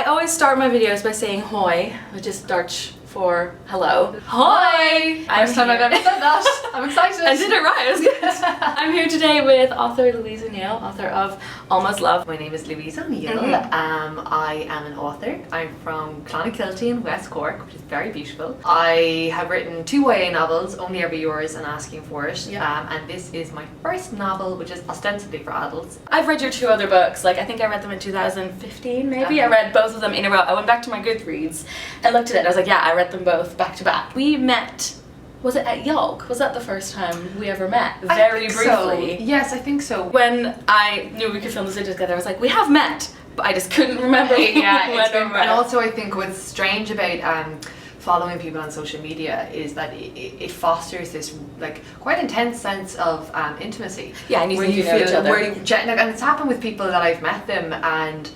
I always start my videos by saying hoi, which is Dutch for hello. Hoi! First time I've ever said that. I'm excited. I did it right, it was good. I'm here today with author Louise O'Neill, author of Almost Love. My name is Louise O'Neill. I am an author. I'm from Clonakilty in West Cork, which is very beautiful. I have written 2 YA novels, Only Ever Yours and Asking for It. And this is my first novel, which is ostensibly for adults. I've read your 2 other books, like I think I read them in 2015 maybe. I read both of them in a row. I went back to my GoodReads and looked at it and I was like, yeah, I read them both back to back. We met, was it at Yolk? Was that the first time we ever met? Very briefly. So. Yes, I think so. When I knew we could film this video together, I was like, we have met, but I just couldn't remember And also I think what's strange about following people on social media is that it fosters this like quite intense sense of intimacy. Yeah, and you think you know each other. And it's happened with people that I've met them, and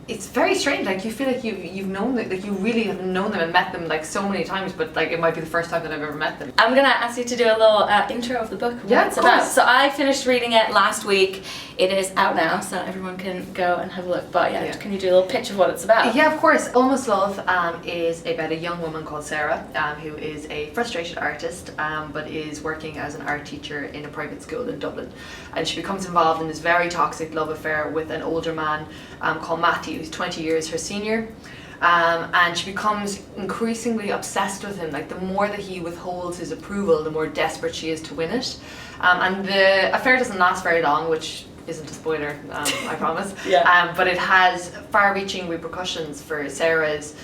it's very strange. Like you feel like you've known them, like you really have known them and met them like so many times, but like it might be the first time that I've ever met them. I'm gonna ask you to do a little intro of the book. Yeah, it's about. So I finished reading it last week. It is out now, so everyone can go and have a look. But yeah, can you do a little pitch of what it's about? Yeah, of course. Almost Love is about a young woman called Sarah, who is a frustrated artist, but is working as an art teacher in a private school in Dublin. And she becomes involved in this very toxic love affair with an older man called Matthew, who's 20 years her senior. And she becomes increasingly obsessed with him. Like the more that he withholds his approval, the more desperate she is to win it. And the affair doesn't last very long, which isn't a spoiler, I promise. But it has far-reaching repercussions for Sarah's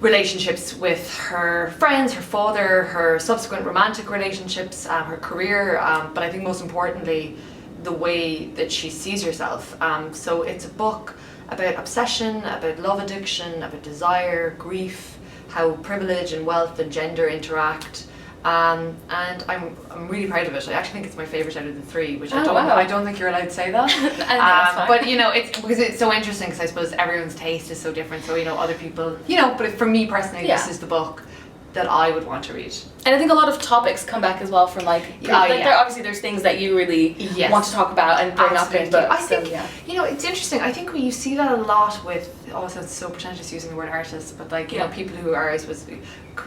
relationships with her friends, her father, her subsequent romantic relationships, her career, but I think most importantly, the way that she sees herself. So it's a book about obsession, about love addiction, about desire, grief, how privilege and wealth and gender interact. And I'm really proud of it. I actually think it's my favourite out of the 3, which I don't think you're allowed to say that. But you know, it's because it's so interesting, because I suppose everyone's taste is so different. So you know, other people, you know, but for me personally, this is the book that I would want to read. And I think a lot of topics come back as well from obviously there's things that you really want to talk about and bring up in books. I think, you know, it's interesting. I think you see that a lot with, also it's so pretentious using the word artist, but like, you know, people who are supposed to be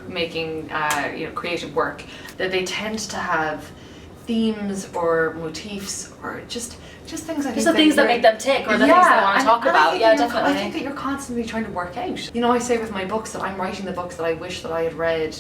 making, you know, creative work, that they tend to have themes or motifs or just things the things that make them tick, or the things they want to talk about. Yeah, definitely. I think that you're constantly trying to work out. You know, I say with my books that I'm writing the books that I wish that I had read,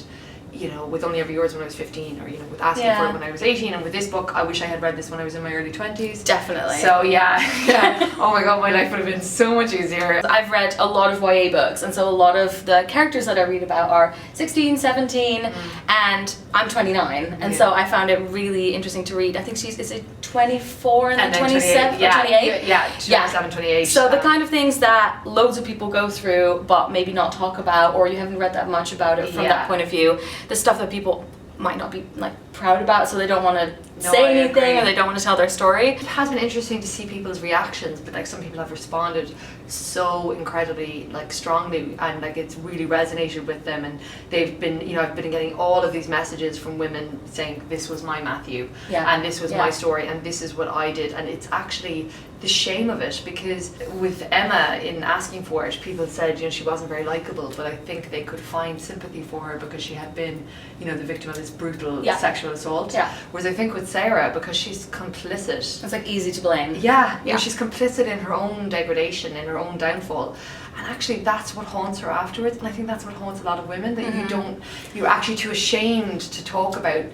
you know, with Only Ever Yours when I was 15, or you know, with Asking for It when I was 18, and with this book I wish I had read this when I was in my early 20s. Definitely. So oh my god, my life would have been so much easier. I've read a lot of YA books, and so a lot of the characters that I read about are 16, 17, and I'm 29, and so I found it really interesting to read. I think is it 24 and then 27 or 28? Yeah, 27, 28. So the kind of things that loads of people go through but maybe not talk about, or you haven't read that much about it from that point of view. The stuff that people might not be like proud about, so they don't want to say anything, or they don't want to tell their story. It has been interesting to see people's reactions, but like some people have responded so incredibly like strongly, and like it's really resonated with them, and they've been, you know, I've been getting all of these messages from women saying this was my Matthew, and this was my story, and this is what I did. And it's actually the shame of it, because with Emma in Asking for It, people said, you know, she wasn't very likable, but I think they could find sympathy for her because she had been, you know, the victim of this brutal sexual assault. Whereas I think with Sarah, because she's complicit, it's like easy to blame. You know, she's complicit in her own degradation, in her own downfall, and actually that's what haunts her afterwards. And I think that's what haunts a lot of women, that you're actually too ashamed to talk about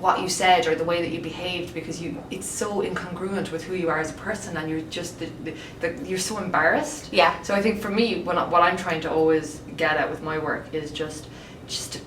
what you said or the way that you behaved, because it's so incongruent with who you are as a person, and you're just you're so embarrassed. So I think for me, what I'm trying to always get at with my work is just to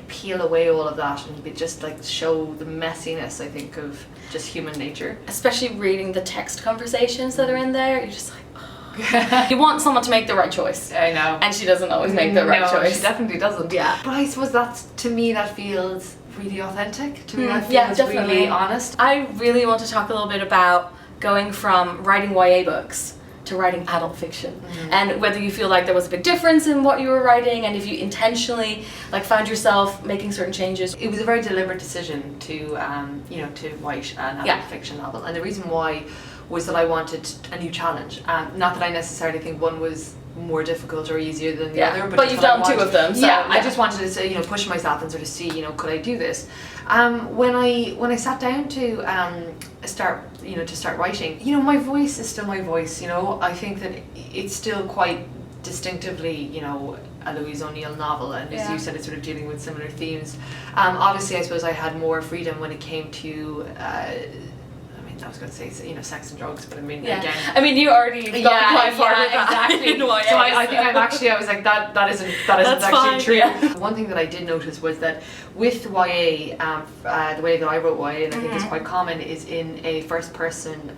peel away all of that and just like show the messiness, I think, of just human nature. Especially reading the text conversations that are in there, you're just like, oh. You want someone to make the right choice. I know. And she doesn't always make the right choice. She definitely doesn't. But I suppose to me that feels really authentic. To me that feels really honest. I really want to talk a little bit about going from writing YA books to writing adult fiction, and whether you feel like there was a big difference in what you were writing, and if you intentionally like found yourself making certain changes. It was a very deliberate decision to you know, to write an adult fiction novel, and the reason why was that I wanted a new challenge. Not that I necessarily think one was more difficult or easier than the Yeah. other. But you've done two of them, so yeah, I just wanted to say, push myself and sort of see, could I do this? When I sat down to start writing, my voice is still my voice. I think that it's still quite distinctively, a Louise O'Neill novel, and as you said, it's sort of dealing with similar themes. Obviously, I suppose I had more freedom when it came to. I was going to say, sex and drugs, but again. I mean, you already got quite far with that. Exactly. In YA, so I think I was like, that isn't That's actually fine, true. yeah. One thing that I did notice was that with YA, the way that I wrote YA, and I think it's quite common, is in a first person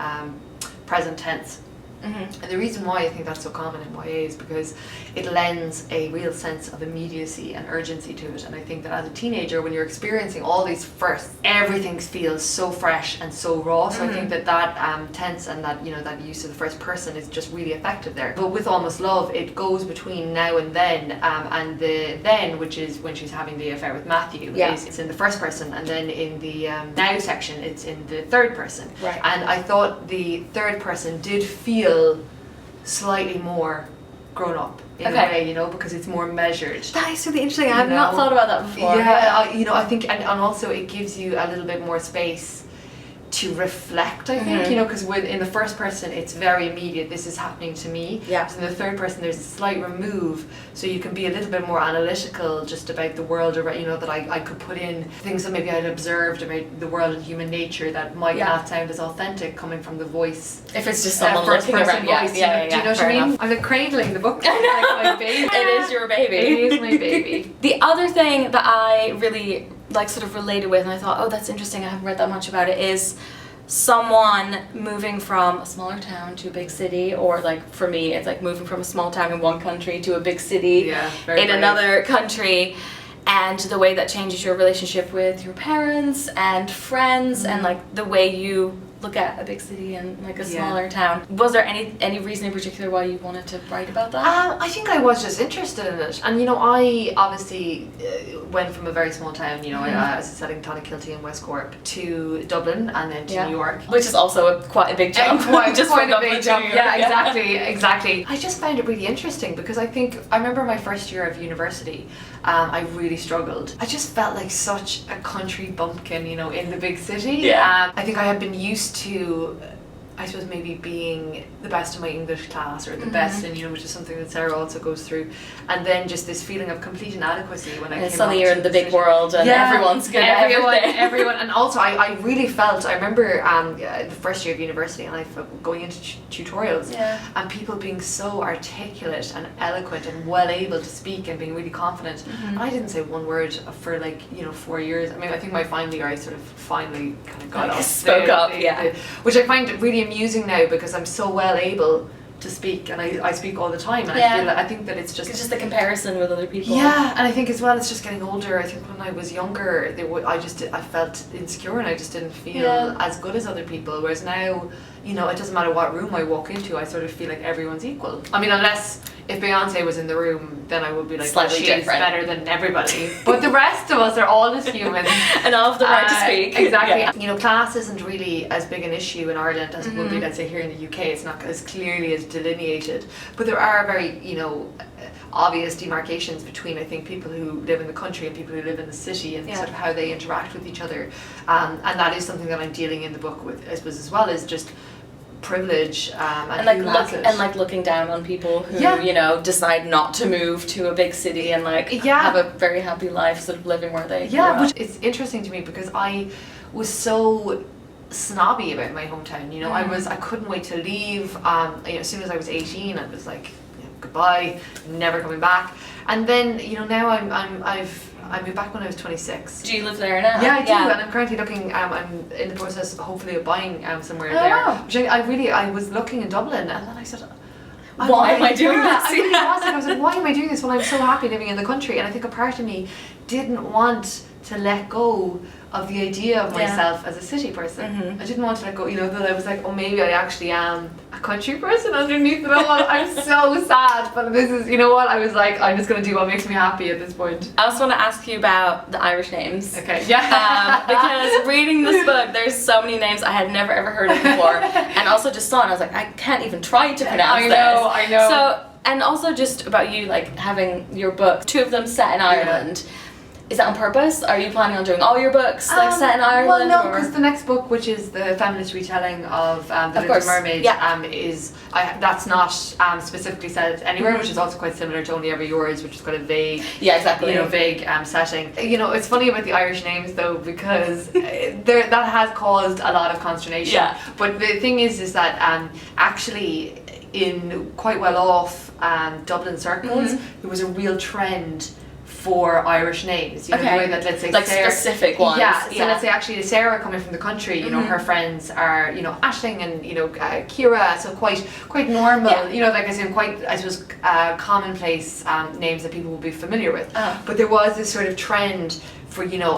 present tense. And the reason why I think that's so common in YA is because it lends a real sense of immediacy and urgency to it. And I think that as a teenager, when you're experiencing all these firsts, everything feels so fresh and so raw. So I think that tense and that that use of the first person is just really effective there. But with Almost Love, it goes between now and then, and the then, which is when she's having the affair with Matthew, it's in the first person, and then in the now section, it's in the third person. Right. And I thought the third person did feel slightly more grown up in a way, because it's more measured. That is really interesting. I have not thought about that before. Yeah, I think, and also it gives you a little bit more space to reflect, I think, because in the first person it's very immediate, this is happening to me. Yeah. So in the third person there's a slight remove, so you can be a little bit more analytical just about the world, or that I could put in things that maybe I'd observed about the world and human nature that might not sound as authentic coming from the voice. If it's just someone first looking person around, voice, do you know what I mean? I'm like cradling the book like my baby. It is your baby. It is my baby. The other thing that I really sort of related with, and I thought, oh, that's interesting, I haven't read that much about it, is someone moving from a smaller town to a big city, or for me it's moving from a small town in one country to a big city in another country, and the way that changes your relationship with your parents and friends, and the way you look at a big city and a smaller town. Was there any reason in particular why you wanted to write about that? I think I was just interested in it, and I obviously went from a very small town, I was studying Kilty in West Cork, to Dublin and then to New York, which is also quite a big jump. Quite a big jump. Yeah, exactly. I just found it really interesting because I remember my first year of university, I really struggled. I just felt like such a country bumpkin, in the big city. Yeah. I think I had been used to, I suppose, maybe being the best in my English class, or the best in, which is something that Sarah also goes through, and then just this feeling of complete inadequacy when I came suddenly you're in the big city. world, and everyone's good at everyone, and also I really felt, I remember the first year of university, and I going into tutorials, and people being so articulate and eloquent and well able to speak and being really confident, and I didn't say one word for 4 years. I think my final year I sort of finally kind of got up, spoke up, which I find really amusing now because I'm so well able to speak, and I speak all the time, and I think that it's just the comparison with other people. Yeah, and I think as well it's just getting older. I think when I was younger, I felt insecure, and I just didn't feel as good as other people. Whereas now, it doesn't matter what room I walk into, I sort of feel like everyone's equal. Unless if Beyonce was in the room, then I would be like, slightly she different. is better than everybody. But the rest of us are all just humans. And all of the right to speak. Exactly. Class isn't really as big an issue in Ireland as it would be, let's say, here in the UK. It's not as clearly as delineated. But there are very, obvious demarcations between, I think, people who live in the country and people who live in the city, and sort of how they interact with each other. And that is something that I'm dealing in the book with, I suppose, as well, as just privilege and looking down on people who decide not to move to a big city and have a very happy life sort of living where they grew up. Which it's interesting to me because I was so snobby about my hometown. I couldn't wait to leave. As soon as I was 18, I was like, goodbye, never coming back. And then now I moved back when I was 26. Do you live there now? Yeah, I do, and I'm currently looking. I'm in the process, hopefully, of buying somewhere there. Wow. Which I was looking in Dublin, and then I said, why am I doing this? I really was. I was like, why am I doing this when I'm so happy living in the country? And I think a part of me didn't want to let go of the idea of myself as a city person. I didn't want to let go, that I was like, oh, maybe I actually am a country person underneath it all. I'm so sad, but this is, I was like, I'm just going to do what makes me happy at this point. I also want to ask you about the Irish names. Okay, yeah. Because reading this book, there's so many names I had never ever heard of before, and also just saw it, and I was like, I can't even try to pronounce this. I know. So, And also just about you, like, having your book, 2 of them set in Ireland. Is that on purpose? Are you planning on doing all your books like set in Ireland? Well, no, because the next book, which is the feminist retelling of the Little Mermaid, that's not specifically set anywhere, which is also quite similar to Only Ever Yours, which is quite a vague, vague setting. You know, it's funny about the Irish names though, because that has caused a lot of consternation. Yeah. But the thing is that actually in quite well off Dublin circles, there was a real trend for Irish names, you know, the way that, let's say, like Sarah, specific ones. So let's say actually Sarah coming from the country, you know, her friends are, you know, Aisling and, you know, Kira, so quite normal, you know, like I said, quite, I suppose, commonplace names that people will be familiar with. But there was this sort of trend for, you know,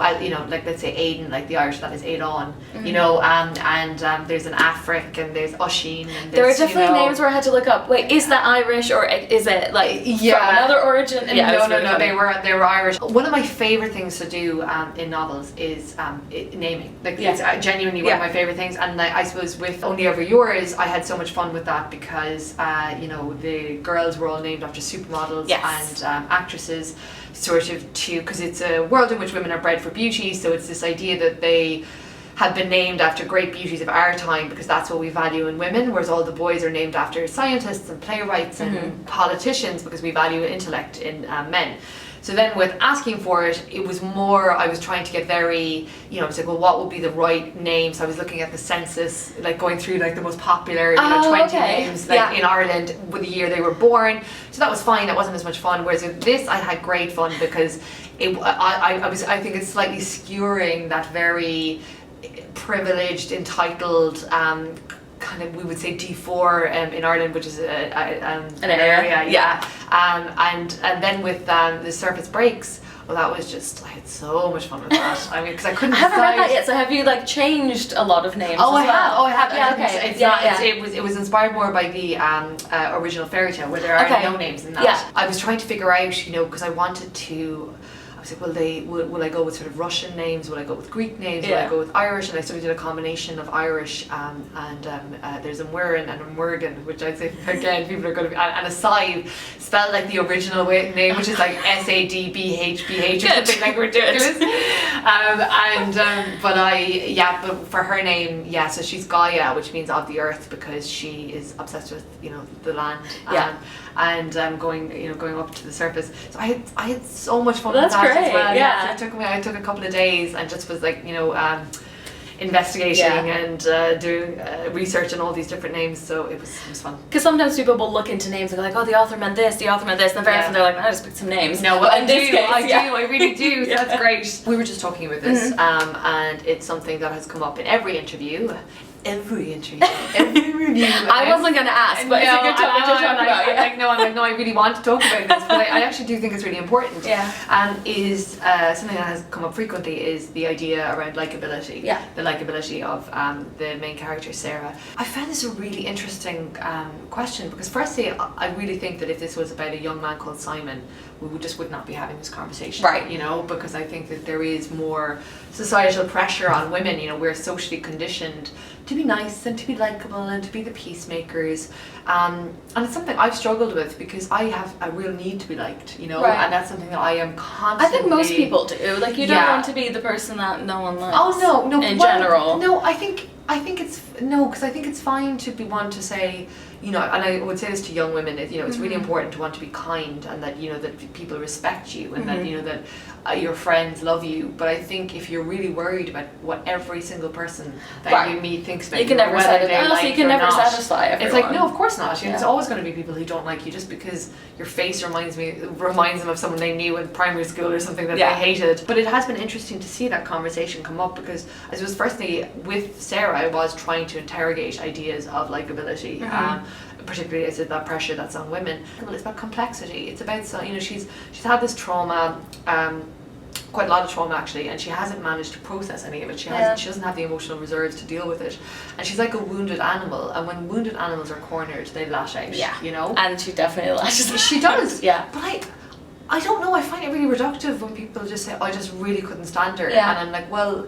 like let's say Aidan, like the Irish, that is Aidan, you know, and there's an Afric and there's Oisin. And there are definitely names where I had to look up, wait, is that Irish or is it like from another origin? No, they were Irish. One of my favourite things to do in novels is naming. Like it's genuinely one of my favourite things, and I suppose with Only Ever Yours, I had so much fun with that because you know, the girls were all named after supermodels and actresses, sort of because it's a world in which women are bred for beauty, so it's this idea that they have been named after great beauties of our time because that's what we value in women, whereas all the boys are named after scientists and playwrights and politicians because we value intellect in men. So then with asking for it, it was more, I was trying to get very, you know, I was like, well, what would be the right name? So I was looking at the census, like going through like the most popular, you know, 20 names like in Ireland with the year they were born. So that was fine, that wasn't as much fun. Whereas with this, I had great fun because I think it's slightly skewering that very privileged, entitled, kind of, we would say D4 in Ireland, which is an area, and then with The Surface Breaks, well, that was just, I had so much fun with that. I mean, because I couldn't decide. I haven't read that yet, so have you like changed a lot of names? I have. Yeah, okay. It was inspired more by the original fairy tale where there are no names in that. Yeah. I was trying to figure out, you know, because I wanted to. I was like, will I go with sort of Russian names? Will I go with Greek names? Will I go with Irish? And I sort of did a combination of Irish and there's a Muirin and a Murgan, which I'd say again people are going to be, and a Side spelled like the original name, which is like SADBHBH or something like ridiculous. But for her name, so she's Gaia, which means of the earth, because she is obsessed with, you know, the land. And going up to the surface. So I had so much fun with that as well. Yeah. So I took a couple of days and just was like, you know, investigating and doing research on all these different names. So it was fun. Because sometimes people will look into names and go like, oh, the author meant this, and very often they're like, I just picked some names. No, well, I really do. So that's great. We were just talking about this, and it's something that has come up in every interview. Every review. I wasn't going to ask, but it's a good topic to talk about. I really want to talk about this, but I actually do think it's really important. Is something that has come up frequently is the idea around likability. The likability of the main character, Sarah. I found this a really interesting question because firstly, I really think that if this was about a young man called Simon, we would not be having this conversation. Right. You know, because I think that there is more societal pressure on women. You know, we're socially conditioned to be nice and to be likable and to be the peacemakers, and it's something I've struggled with because I have a real need to be liked, you know, and that's something that I am constantly. I think most people do. Like, you don't want to be the person that no one likes. Oh no. In general. No, I think it's because I think it's fine to want to say, you know, and I would say this to young women, you know, it's really important to want to be kind and that, you know, that people respect you and that, you know, that your friends love you. But I think if you're really worried about what every single person that you meet thinks about you, can never satisfy everyone. It's like, no, of course not. You know, there's always going to be people who don't like you just because your face reminds them of someone they knew in primary school or something that they hated. But it has been interesting to see that conversation come up because I suppose firstly with Sarah I was trying to interrogate ideas of likability. Particularly, I said that pressure that's on women. Well, it's about complexity. It's about, you know, she's had this trauma, quite a lot of trauma actually, and she hasn't managed to process any of it. She doesn't have the emotional reserves to deal with it, and she's like a wounded animal. And when wounded animals are cornered, they lash out. You know, and she definitely lashes out. She does. But I don't know. I find it really reductive when people just say, "I just really couldn't stand her," and I'm like, well,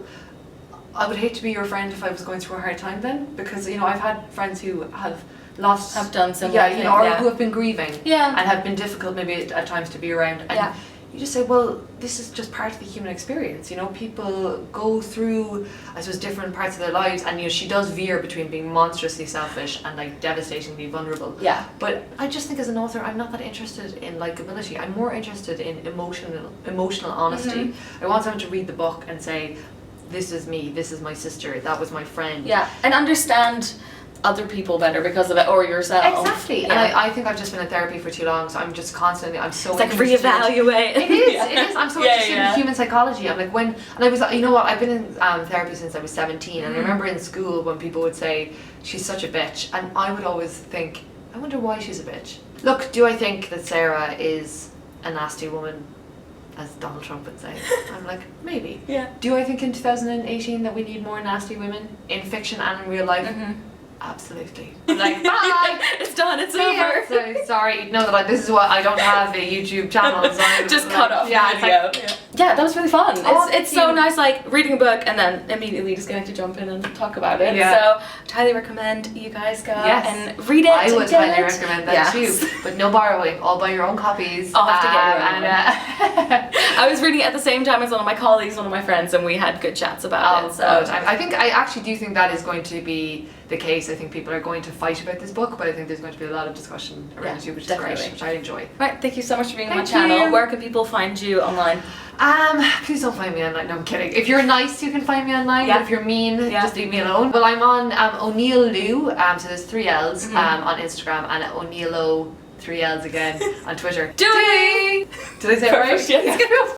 I would hate to be your friend if I was going through a hard time then, because, you know, I've had friends who have lost Have done similar yeah, you know, or things, yeah. who have been grieving Yeah. and have been difficult maybe at times to be around. And Yeah. you just say, well, this is just part of the human experience. You know, people go through, I suppose, different parts of their lives, and you know, she does veer between being monstrously selfish and like devastatingly vulnerable. Yeah. But I just think as an author, I'm not that interested in likability. I'm more interested in emotional honesty. I want someone to read the book and say, this is me, this is my sister, that was my friend. Yeah, and understand other people better because of it, or yourself. Exactly. Yeah. And I think I've just been in therapy for too long, so I'm just constantly, I'm so It's like interested. reevaluate. It is, Yeah. it is. I'm so Yeah, interested yeah. in human psychology. I'm like, and I was, you know what, I've been in therapy since I was 17, and I remember in school when people would say, she's such a bitch, and I would always think, I wonder why she's a bitch. Look, do I think that Sarah is a nasty woman, as Donald Trump would say? I'm like, maybe. Yeah. Do I think in 2018 that we need more nasty women in fiction and in real life? Absolutely. I'm like, bye! It's done, it's See ya. over. So sorry, no, that this is why I don't have a YouTube channel. So I'm Just like, cut off yeah, the it's video. like, Yeah, that was really fun. Oh, It's thank so you. nice, like reading a book and then immediately just getting to jump in and talk about it. Yeah. So I'd highly recommend you guys go Yes. and read it. I would and get highly it. recommend that Yes. too. But no borrowing, all buy your own copies. I'll have to get your own. And, I was reading it at the same time as one of my colleagues, one of my friends, and we had good chats about it. So I actually do think that is going to be the case. I think people are going to fight about this book, but I think there's going to be a lot of discussion around Yeah, it, which definitely. is great, which I enjoy. Right, thank you so much for being on my Thank channel. you. Where can people find you online? Please don't find me online. No, I'm kidding. If you're nice, you can find me online. Yeah. But if you're mean, Yeah. just leave me alone. Well, I'm on O'Neill Lou. So there's 3 L's on Instagram, and O'Neill O 3 L's again on Twitter. Dewey! Did I say it right? Perfect, yes.